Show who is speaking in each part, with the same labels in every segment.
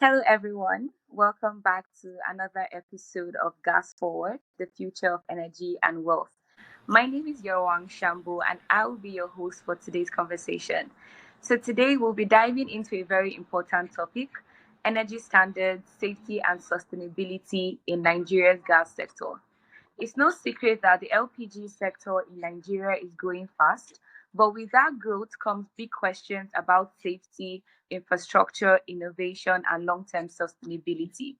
Speaker 1: Hello, everyone. Welcome back to another episode of Gas Forward, the future of energy and wealth. My name is Yerwang Shambo, and I will be your host for today's conversation. So, today we'll be diving into a very important topic: energy standards, safety, and sustainability in Nigeria's gas sector. It's no secret that the LPG sector in Nigeria is growing fast, but with that growth comes big questions about safety, infrastructure, innovation, and long term sustainability.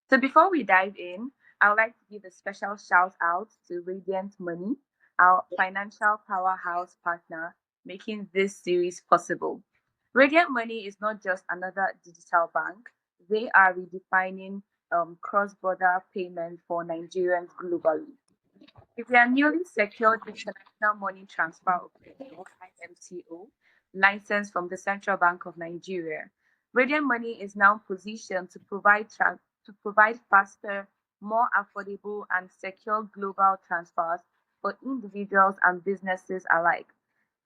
Speaker 1: So, before we dive in, I would like to give a special shout out to Radiant Money, our financial powerhouse partner, making this series possible. Radiant Money is not just another digital bank, they are redefining cross border payment for Nigerians globally. If you are newly secured international money transfer operator (IMTO) license from the Central Bank of Nigeria, Radiant Money is now positioned to provide faster, more affordable, and secure global transfers for individuals and businesses alike.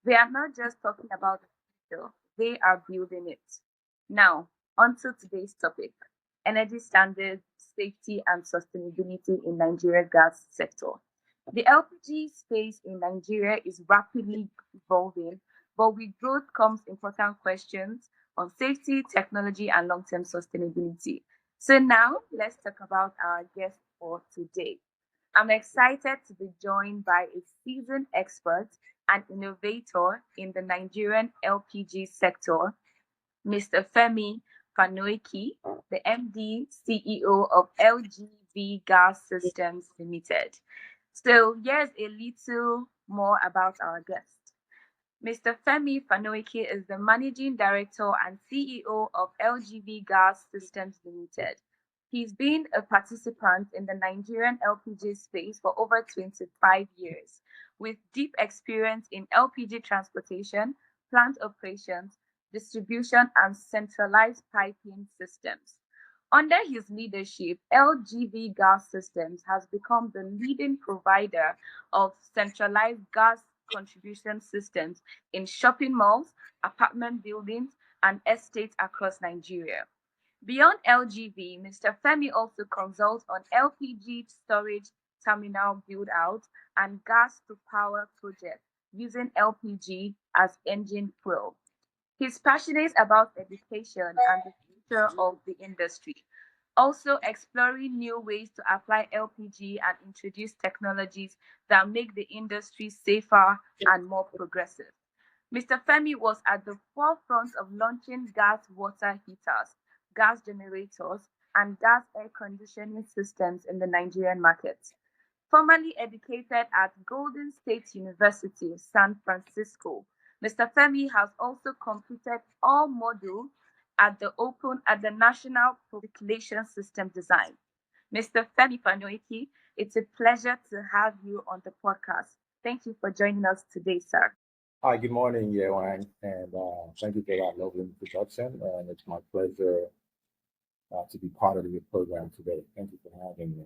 Speaker 1: They are not just talking about the future, they are building it. Now, on to today's topic: energy standards, safety, and sustainability in Nigeria's gas sector. The LPG space in Nigeria is rapidly evolving, but with growth comes important questions on safety, technology, and long term sustainability. So, now let's talk about our guest for today. I'm excited to be joined by a seasoned expert and innovator in the Nigerian LPG sector, Mr. Femi Fanoiki, the MD CEO of LGV Gas Systems Limited. So here's a little more about our guest. Mr. Femi Fanoiki is the Managing Director and CEO of LGV Gas Systems Limited. He's been a participant in the Nigerian LPG space for over 25 years, with deep experience in LPG transportation, plant operations, distribution, and centralized piping systems. Under his leadership, LGV Gas Systems has become the leading provider of centralized gas contribution systems in shopping malls, apartment buildings, and estates across Nigeria. Beyond LGV, Mr. Femi also consults on LPG storage terminal build out and gas to power projects using LPG as engine fuel. He's passionate about education and the future of the industry, also exploring new ways to apply LPG and introduce technologies that make the industry safer and more progressive. Mr. Femi was at the forefront of launching gas water heaters, gas generators, and gas air conditioning systems in the Nigerian market. Formerly educated at Golden State University, San Francisco, Mr. Femi has also completed all modules at the National Population System Design. Mr. Femi Fanoiki, it's a pleasure to have you on the podcast. Thank you for joining us today, sir.
Speaker 2: Hi, good morning, Yerwang, and thank you for that lovely introduction. And it's my pleasure to be part of your program today. Thank you for having me.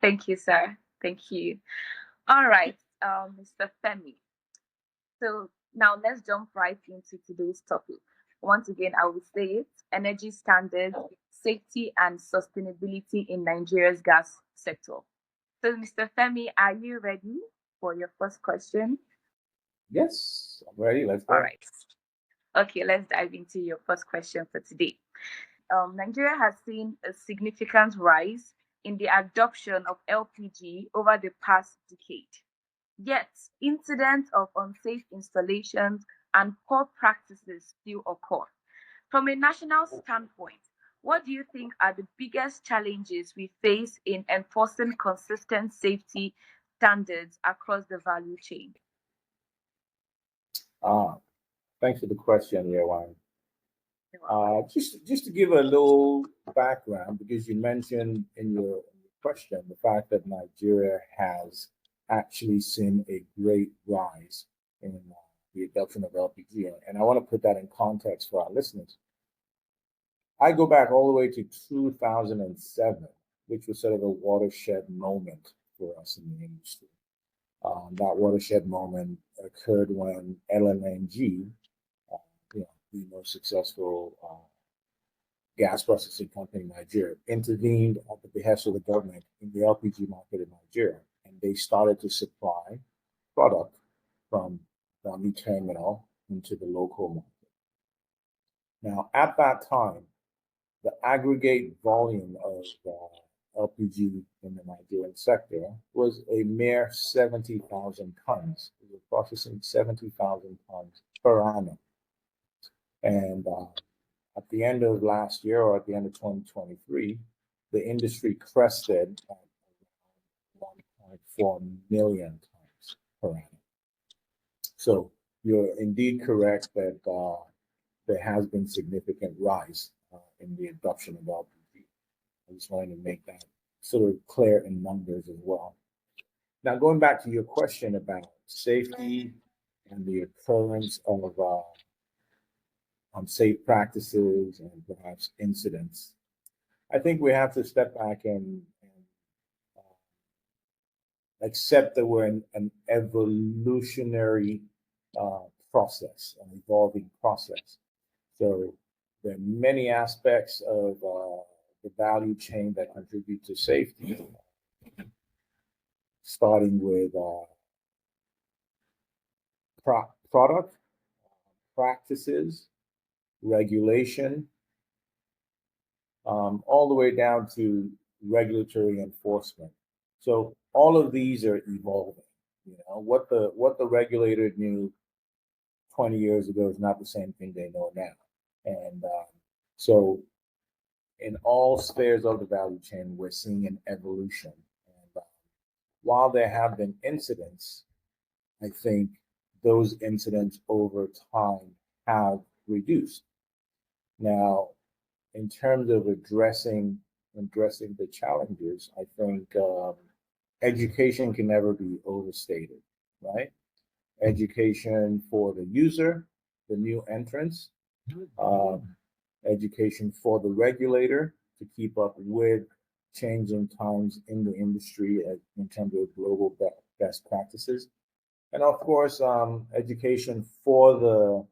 Speaker 1: Thank you, sir. Thank you. All right, Mr. Femi. So now let's jump right into today's topic. Once again, I will say it: energy standards, safety, and sustainability in Nigeria's gas sector. So, Mr. Femi, are you ready for your first question?
Speaker 2: Yes, I'm ready. Let's
Speaker 1: All
Speaker 2: go.
Speaker 1: right. Okay, let's dive into your first question for today. Nigeria has seen a significant rise in the adoption of LPG over the past decade. Yet, incidents of unsafe installations and poor practices still occur. From a national standpoint, what do you think are the biggest challenges we face in enforcing consistent safety standards across the value chain?
Speaker 2: Uh, Thanks for the question, Yerwang. Just to give a little background, because you mentioned in your question the fact that Nigeria has actually seen a great rise in the adoption of LPG, and I want to put that in context for our listeners. I go back all the way to 2007, which was sort of a watershed moment for us in the industry. That watershed moment occurred when LNG, the most successful gas processing company in Nigeria, intervened at the behest of the government in the LPG market in Nigeria, and they started to supply product from the terminal into the local market. Now, at that time, the aggregate volume of LPG in the Nigerian sector was a mere 70,000 tons. We were processing 70,000 tons per annum. And at the end of last year, or at the end of 2023, the industry crested at 1.4 million tons per annum. So you're indeed correct that there has been significant rise in the adoption of LPG. I just wanted to make that sort of clear in numbers as well. Now, going back to your question about safety and the occurrence of unsafe practices and perhaps incidents, I think we have to step back and accept that we're in an evolutionary process, an evolving process. So there are many aspects of the value chain that contribute to safety, starting with product, practices, regulation, all the way down to regulatory enforcement. So all of these are evolving. You know, what the regulator knew 20 years ago is not the same thing they know now. And so in all spheres of the value chain, we're seeing an evolution. And while there have been incidents, I think those incidents over time have reduced. Now, in terms of addressing the challenges, I think education can never be overstated, right? Education for the user, the new entrants, education for the regulator to keep up with changing times in the industry in terms of global best practices, and of course, education for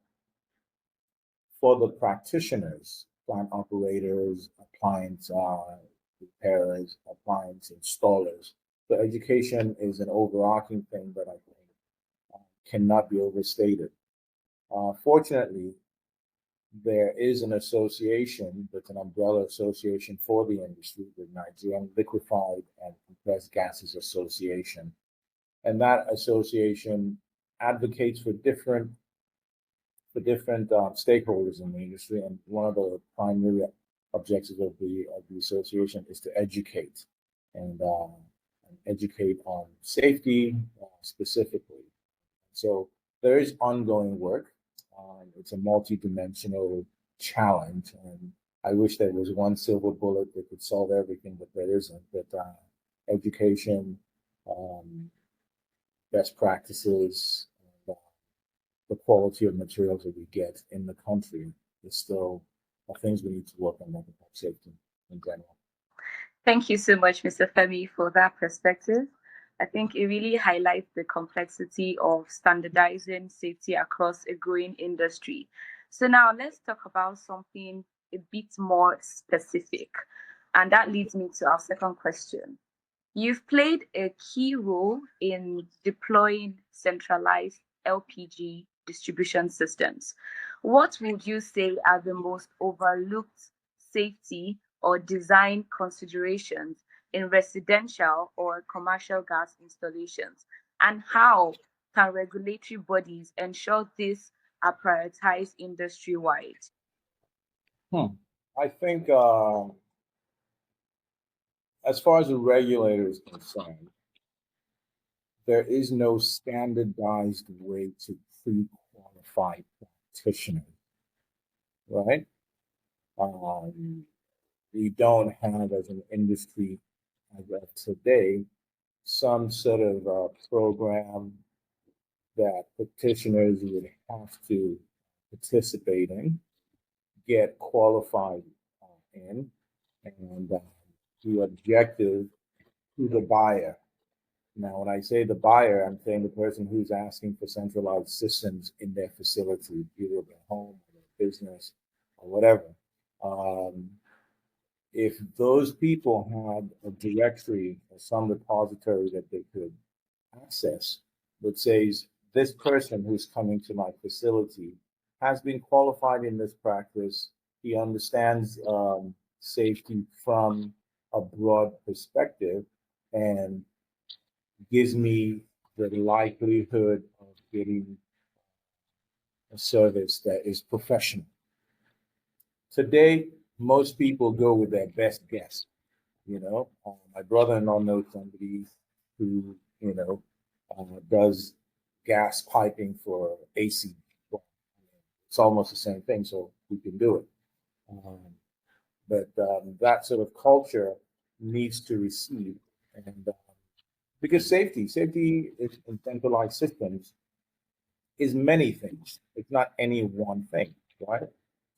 Speaker 2: the practitioners, plant operators, appliance repairers, appliance installers. So education is an overarching thing that I think cannot be overstated. Fortunately, there is an association that's an umbrella association for the industry, the Nigerian Liquefied and Compressed Gases Association. And that association advocates for different stakeholders in the industry. And one of the primary objectives of the association is to educate and educate on safety specifically. So there is ongoing work. It's a multi-dimensional challenge, and I wish there was one silver bullet that could solve everything, but there isn't. But education, best practices, and, the quality of materials that we get in the country is still things we need to work on, like safety in general.
Speaker 1: Thank you so much, Mr. Femi, for that perspective. I think it really highlights the complexity of standardizing safety across a growing industry. So now let's talk about something a bit more specific. And that leads me to our second question. You've played a key role in deploying centralized LPG distribution systems. What would you say are the most overlooked safety or design considerations in residential or commercial gas installations? And how can regulatory bodies ensure these are prioritized industry-wide?
Speaker 2: I think as far as the regulator is concerned, there is no standardized way to pre-qualify practitioners, right? We don't have, as an industry as of today, some sort of program that practitioners would have to participate in, get qualified in, and the objective to the buyer. Now, when I say the buyer, I'm saying the person who's asking for centralized systems in their facility, either their home or their business or whatever. Um, if those people had a directory or some repository that they could access that says this person who's coming to my facility has been qualified in this practice, he understands safety from a broad perspective, and gives me the likelihood of getting a service that is professional. Today, most people go with their best guess. My brother-in-law knows somebody who, does gas piping for AC. Well, it's almost the same thing, so we can do it. But that sort of culture needs to recede, and because safety in centralized systems is many things. It's not any one thing, right?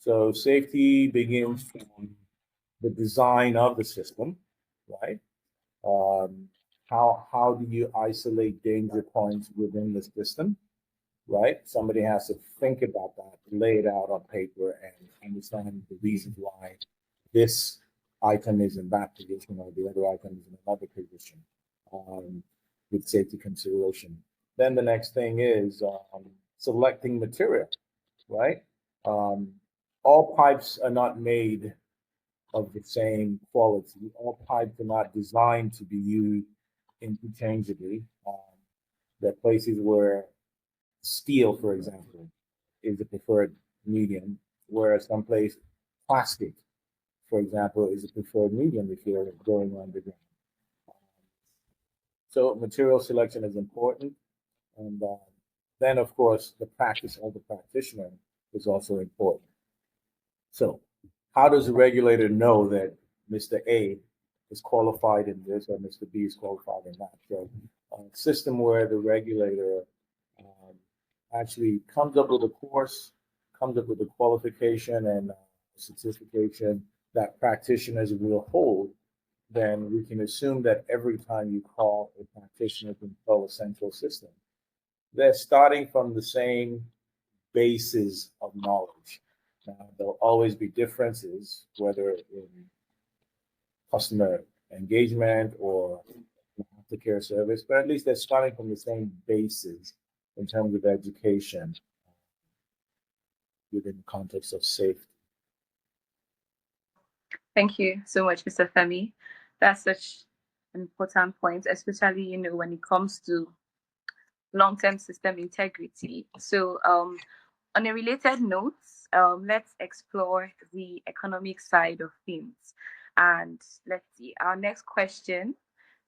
Speaker 2: So safety begins from the design of the system, right? Um, how do you isolate danger points within the system, right? Somebody has to think about that, lay it out on paper, and understand the reasons why this item is in that position or the other item is in another position, um, with safety consideration. Then the next thing is selecting material, right? Um, all pipes are not made of the same quality. All pipes are not designed to be used interchangeably. There are places where steel, for example, is the preferred medium, whereas someplace plastic, for example, is a preferred medium if you're going underground. So material selection is important, and then of course the practice of the practitioner is also important. So, how does a regulator know that Mr. A is qualified in this or Mr. B is qualified in that? So, a system where the regulator um, actually comes up with a course, comes up with a qualification and certification that practitioners will hold, then we can assume that every time you call a practitioner to install a central system, they're starting from the same bases of knowledge. Now, there'll always be differences, whether in customer engagement or aftercare service, but at least they're starting from the same bases in terms of education within the context of safety.
Speaker 1: Thank you so much, Mr. Femi. That's such an important point, especially when it comes to long-term system integrity. So, on a related note, let's explore the economic side of things. And let's see, our next question,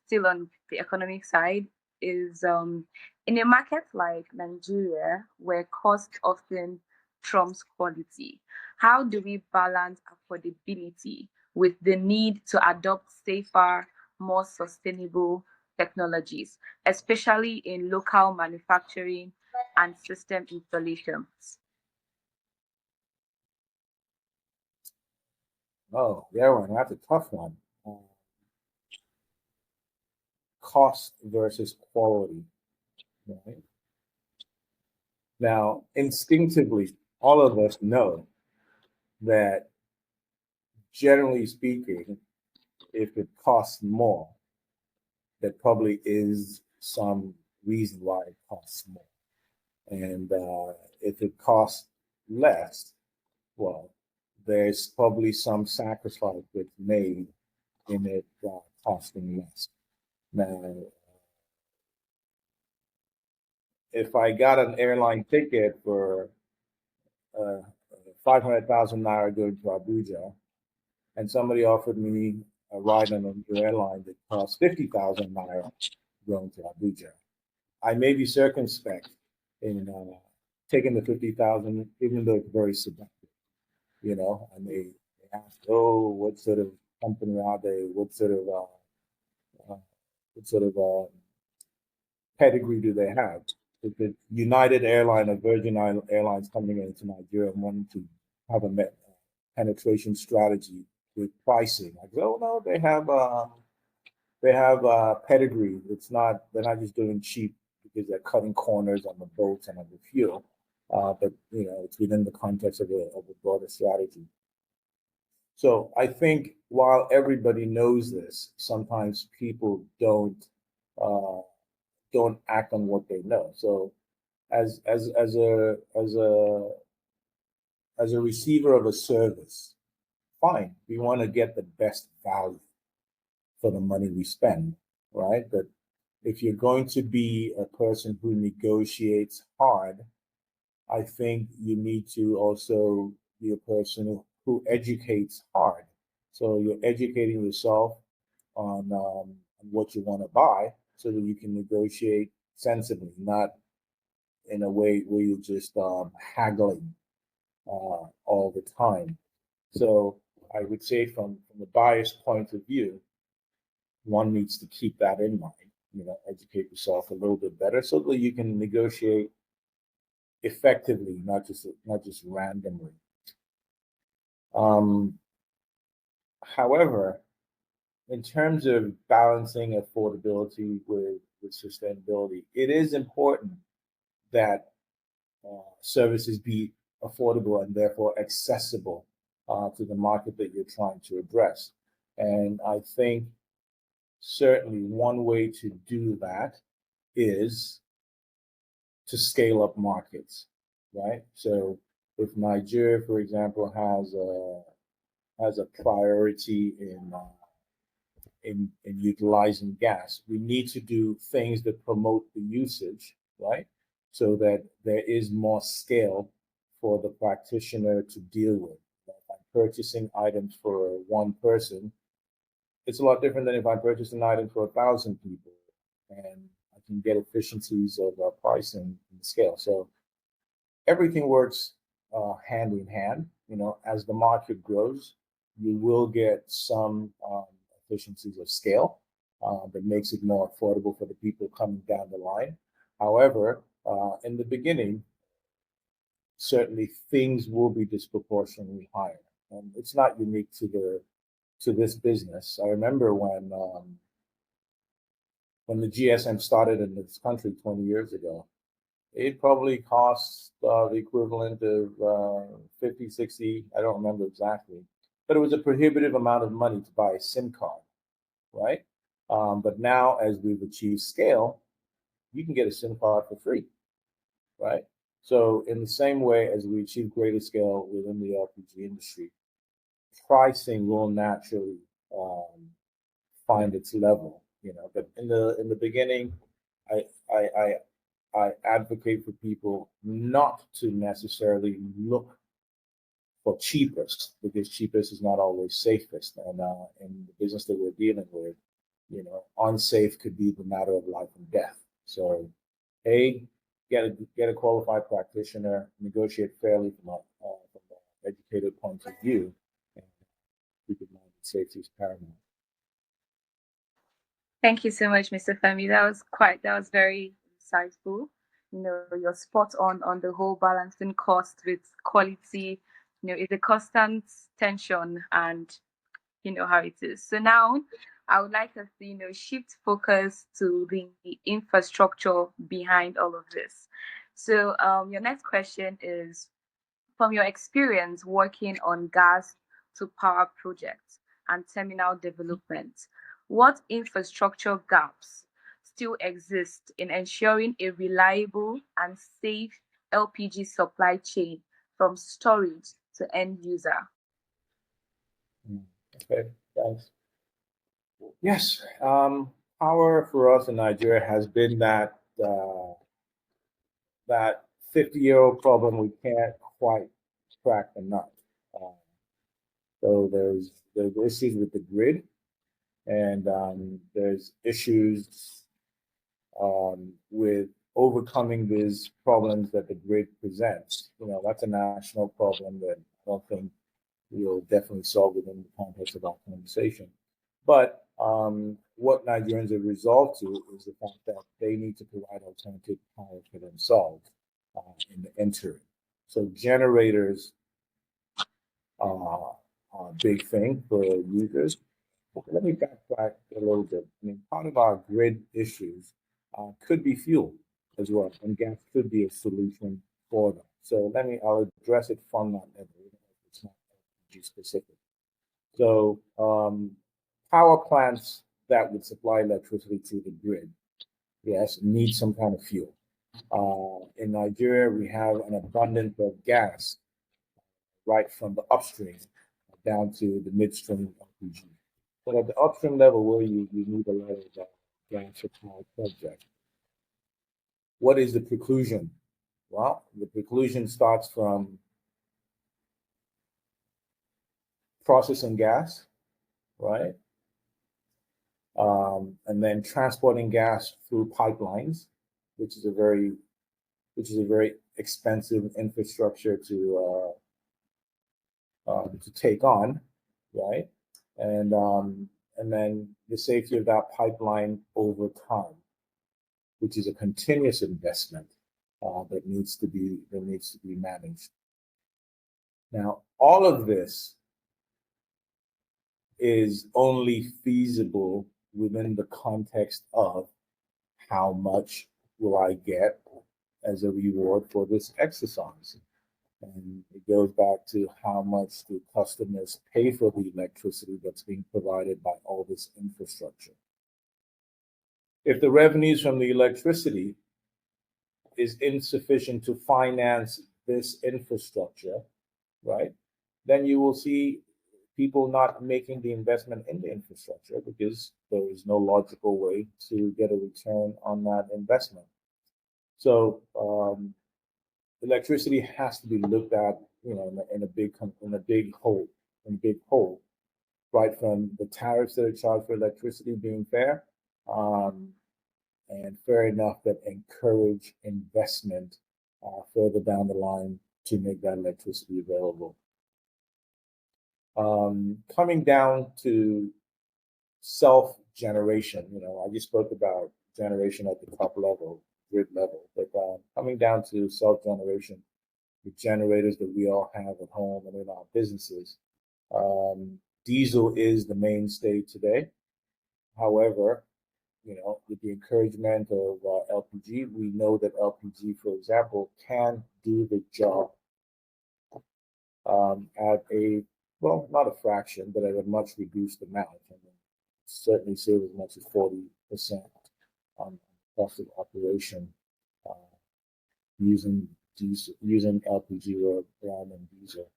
Speaker 1: still on the economic side, is in a market like Nigeria, where cost often trumps quality, how do we balance affordability with the need to adopt safer, more sustainable technologies, especially in local manufacturing and system installations?
Speaker 2: Oh, yeah, that's a tough one. Cost versus quality, right? Now, instinctively, all of us know that generally speaking, if it costs more, there probably is some reason why it costs more. And if it costs less, well, there's probably some sacrifice that's made in it costing less. Now, if I got an airline ticket for uh, 500,000 naira going to Abuja, and somebody offered me a ride on an airline that costs 50,000 naira going to Abuja, I may be circumspect in taking the 50,000, even though it's very subjective. I may ask, oh, what sort of company are they? What sort of pedigree do they have? If it's United Airlines or Virgin Airlines coming into Nigeria and wanting to have a penetration strategy with pricing, I go, oh no, they have pedigree. They're not just doing cheap because they're cutting corners on the boats and on the fuel, but it's within the context of a broader strategy. So I think while everybody knows this, sometimes people uh, don't act on what they know. So as a receiver of a service, fine, we want to get the best value for the money we spend, right? But if you're going to be a person who negotiates hard, I think you need to also be a person who educates hard. So you're educating yourself on what you want to buy so that you can negotiate sensibly, not in a way where you're just haggling all the time. So I would say from a buyer's point of view, one needs to keep that in mind, educate yourself a little bit better so that you can negotiate effectively, not just randomly. Um, However, in terms of balancing affordability with sustainability, it is important that services be affordable and therefore accessible to the market that you're trying to address. And I think certainly one way to do that is to scale up markets, right? So if Nigeria, for example, has a priority in utilizing gas, we need to do things that promote the usage, right? So that there is more scale for the practitioner to deal with. If I'm purchasing items for one person, it's a lot different than if I purchase an item for 1,000 people, and I can get efficiencies of pricing and scale. So everything works hand in hand. As the market grows, you will get some efficiencies of scale that makes it more affordable for the people coming down the line. However, in the beginning, certainly things will be disproportionately higher, and it's not unique to this business. I remember when the GSM started in this country 20 years ago, it probably cost the equivalent of 50, 60, I don't remember exactly, but it was a prohibitive amount of money to buy a SIM card, right? But now, as we've achieved scale, you can get a SIM card for free, right? So, in the same way as we achieve greater scale within the LPG industry, pricing will naturally um, find its level, But in the beginning, I I I I advocate for people not to necessarily look for cheapest because cheapest is not always safest. And in the business that we're dealing with, unsafe could be the matter of life and death. So, a get a qualified practitioner, negotiate fairly from an educated point of view, and keep in mind that safety is paramount.
Speaker 1: Thank you so much, Mr. Femi. That was very insightful. You're spot on the whole balancing cost with quality. It's a constant tension, and you know how it is. So now I would like us to, shift focus to the infrastructure behind all of this. So your next question is, from your experience working on gas to power projects and terminal development, what infrastructure gaps still exist in ensuring a reliable and safe LPG supply chain from storage to end user?
Speaker 2: Mm. Okay, thanks. Yes, power for us in Nigeria has been that 50-year-old problem we can't quite crack the nut. Uh, so there's issues with the grid, and there's issues with overcoming these problems that the grid presents. That's a national problem that I don't think we'll definitely solve within the context of our conversation. But what Nigerians have resolved to is the fact that they need to provide alternative power for themselves in the interim. So generators are a big thing for users. Let me backtrack a little bit. I mean, part of our grid issues could be fuel as well, and gas could be a solution for them. So I'll address it from that level, even if it's not energy specific. So power plants that would supply electricity to the grid, yes, need some kind of fuel. In Nigeria, we have an abundance of gas right from the upstream down to the midstream LPG. But at the upstream level, where you need a lot of gas for power projects, what is the preclusion? Well, the preclusion starts from processing gas, right? And then transporting gas through pipelines, which is a very expensive infrastructure to take on, right? And then the safety of that pipeline over time, which is a continuous investment that needs to be managed. Now, all of this is only feasible within the context of how much will I get as a reward for this exercise. And it goes back to how much do customers pay for the electricity that's being provided by all this infrastructure. If the revenues from the electricity is insufficient to finance this infrastructure, right, then you will see people not making the investment in the infrastructure because there is no logical way to get a return on that investment. So electricity has to be looked at, in a big whole, right from the tariffs that are charged for electricity being fair, and fair enough that encourage investment further down the line to make that electricity available. Coming down to self-generation, I just spoke about generation at the top level, grid level, but coming down to self-generation, the generators that we all have at home and in our businesses, diesel is the mainstay today. However, with the encouragement of LPG, we know that LPG, for example, can do the job at not a fraction, but at a much reduced amount. And certainly save as much as 40% on cost of operation using LPG rather than diesel.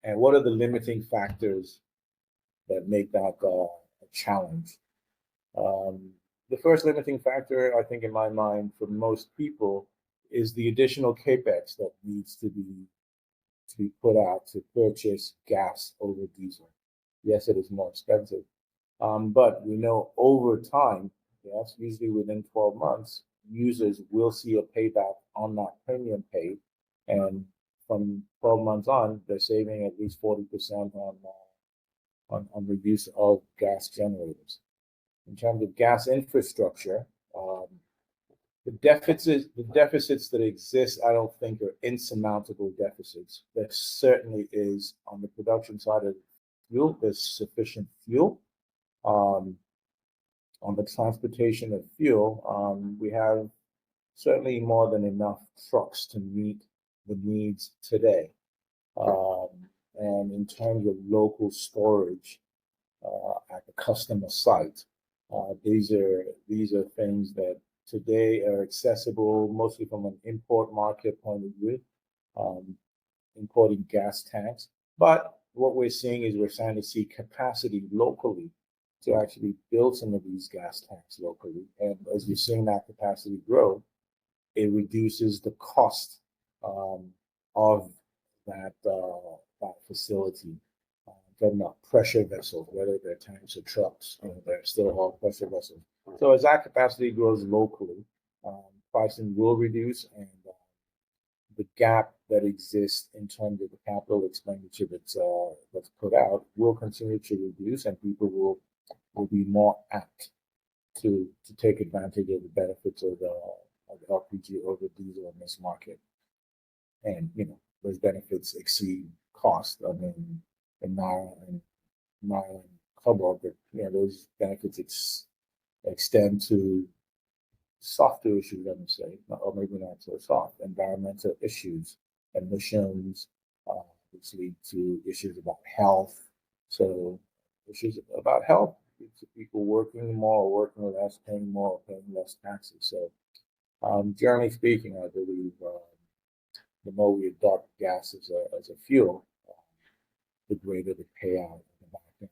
Speaker 2: And what are the limiting factors that make that a challenge? The first limiting factor, I think, in my mind, for most people, is the additional capex that needs to be put out to purchase gas over diesel. Yes, it is more expensive, but we know over time, yes, usually within 12 months, users will see a payback on that premium paid, and from 12 months on, they're saving at least 40% on the use of gas generators. In terms of gas infrastructure, the deficits that exist, I don't think are insurmountable deficits. There certainly is on the production side of fuel. There's sufficient fuel. On the transportation of fuel, we have certainly more than enough trucks to meet the needs today. And in terms of local storage at the customer site, these are things that today are accessible mostly from an import market point of view, importing gas tanks. But what we're seeing is we're starting to see capacity locally to actually build some of these gas tanks locally. And as you're seeing that capacity grow, it reduces the cost of that facility. Talking about pressure vessels, whether they're tanks or trucks, they're still all pressure vessels. So as that capacity grows locally, pricing will reduce, and the gap that exists in terms of the capital expenditure that's put out will continue to reduce, and people will be more apt to take advantage of the benefits of LPG over diesel in this market. And those benefits exceed cost. I mean, in Nile and Cobalt, but those benefits extend to softer issues, let me say, or maybe not so soft, environmental issues, emissions, which lead to issues about health, So this is about health. It's people working more, working less, paying more, paying less taxes. So generally speaking, I believe the more we adopt gas as a fuel, the greater the payout in the back end.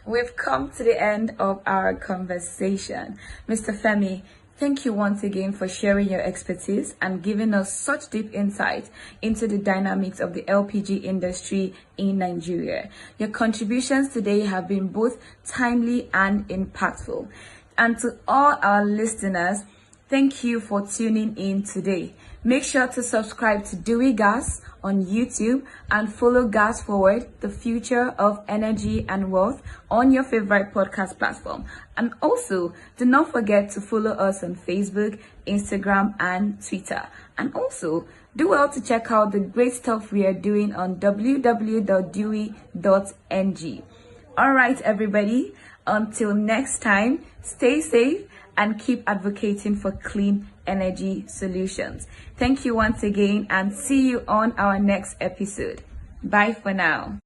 Speaker 1: We've come to the end of our conversation. Mr. Femi, thank you once again for sharing your expertise and giving us such deep insight into the dynamics of the LPG industry in Nigeria. Your contributions today have been both timely and impactful. And to all our listeners, thank you for tuning in today. Make sure to subscribe to Doowe Gas on YouTube and follow Gas Forward, the future of energy and wealth, on your favorite podcast platform. And also, do not forget to follow us on Facebook, Instagram, and Twitter. And also, do well to check out the great stuff we are doing on www.doowe.ng. All right, everybody, until next time, stay safe and keep advocating for clean energy solutions. Thank you once again and see you on our next episode. Bye for now.